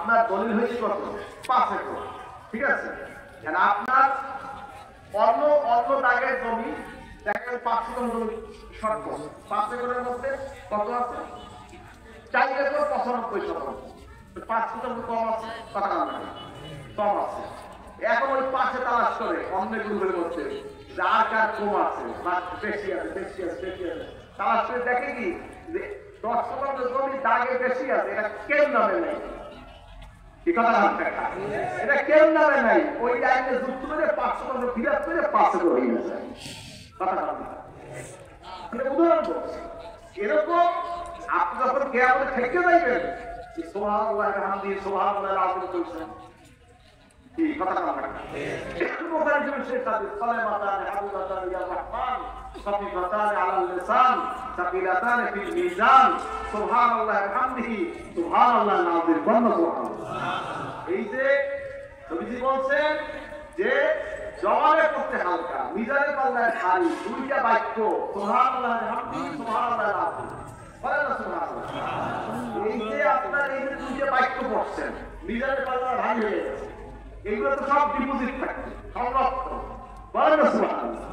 আপনার দলিল হয়েছে কত 5 একর, ঠিক আছে? আপনার অন্য অন্য দাগের জমি দেখেন 5 একর জমি শর্ত, 5 একরের মধ্যে কত আছে 4 একর 95%, 5 একর কম আছে, কথা কম আছে। এখন ওই 5-এ তালাশ করে অন্য গ্রুপের মধ্যে যার কার কম আছে বা বেশি আছে বেশি আছে বেশি আছে, তালাশ করে দেখে কি যে 10% জমি দাগে বেশি আছে, এটা কেউ নামে নেই। কি কথা দেখা এটা কেউ নামে নাই, ওই লাইনে যুক্ত করে 5% ফিরাত করে 5 একর হয়ে গেছে। কথা উদাহরণ বলছি, এরকম আপনি যখন কেয়ামতে থেকে যাইবেন সুবহানাল্লাহ হামদিহি সুবহানাল্লাহ আযীম কইছেন কি কথা কথা বুখারী শরীফের সাথে সালামাতান হাবিবাতান ইয়া রাহমান সাফিফাতান আলাল লিসান সাকিলাতান ফিল মিজান সুবহানাল্লাহ হামদিহি সুবহানাল্লাহ আযীম সুবহানাল্লাহ। এই যে নবীজি বলছেন যে জবানে করতে হালকা, মিজানে পাল্লায় ভারী, দুইটা বাক্য সুবহানাল্লাহ হামদিহি সুবহানাল্লাহ আযীম, বলেন না সুবহানাল্লাহ। এই যে আপনার এই যে দুইটা বাক্য পড়ছেন মিজানে পাল্লায় ভারী হয়ে গেছে, এইগুলো তো সব ডিপোজিট থাকছে সংরক্ষণ, বলেন না সুবহানাল্লাহ।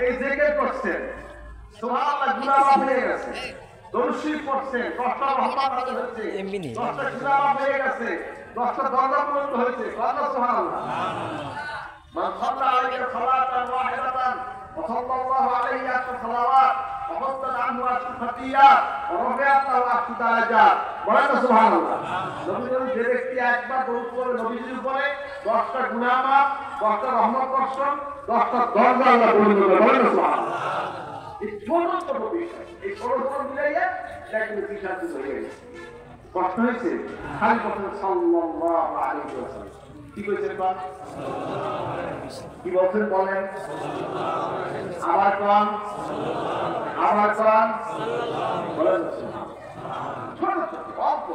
এই জিকির করছেন সুবহানাল্লাহ, গুনাহ মাফ হয়ে গেছে, দরুদ শরীফ পড়ছেন 10টা রহমত নাযিল হয়েছে, 10টা গুনাহ মাফ হয়ে গেছে, 10টা দরজা পূরণ হয়েছে, বলেন না সুবহানাল্লাহ। মান সাল্লা আলাইহি সালাতান ওয়াহিদাতান ওয়া সাল্লাল্লাহু আলাইহি আশরা সালাওয়াত ওয়া হাত্তা আনহু আশরা ফাতিয়াত ওয়া রাফা'আত লাহু আশরা দারাজাত, বলেন না সুবহানাল্লাহ। নবীজি যে ব্যক্তি একবার দরুদ পড়ে নবীজির উপরে 10টা গুনাহ মাফ, 10টা রহমত বর্ষণ, 10টা দরজা আল্লাহ পূরণ করবে, বলেন না সুবহানাল্লাহ। এই ছোট ছোট বিষয়, এই ছোট ছোট মিলাইয়া দেখবেন বিশাল কিছু হয়ে গেছে। কষ্ট হয়েছে খালি কথা সাল্লাল্লাহু আলাইহি ওয়াসাল্লাম কি কইছেন বা কি বলছেন বলেন, আবার কোন বলেন ছোট ছোট অল্প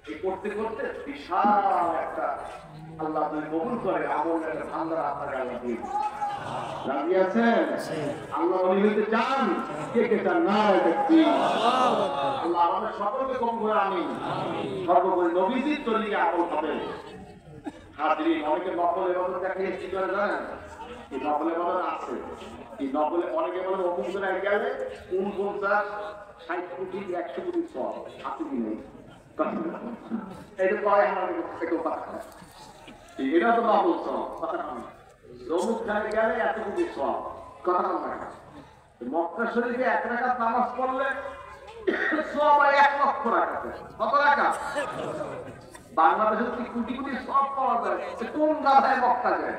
এই করতে করতে বিশাল একটা আল্লাহ যদি কবুল করে আমল একটা ভান্ডার আপনার আল্লাহ দিয়ে রাজি আছেন। আল্লাহ ওলি হইতে চান, কে কে চান না দেখছি। আল্লাহ আমাদের সকলকে কবুল করে আমিন। সর্বোপরি নবীজির তরিকে আমল হবে। হাজির অনেকে নকল ইবাদত দেখিয়ে কি করে জানেন, এই নকল ইবাদত আছে, এই নকলে অনেকে বলে অমুক করে গেলে 49 60 কোটি 100 কোটি সব আছে কি নেই, এটা কয় আমাদের থেকে কথা, এটা তো নকল সব কথা না। অমুক খানে গেলে এত কোটি সব কথা না। মক্কা শরীফে 1 রাকাত নামাজ পড়লে সব 1 লক্ষ রাকাত, কত রাকাত? বাংলাদেশে কোটি কোটি সব পাওয়া যায়, কোন গাধায় মক্কা যায়?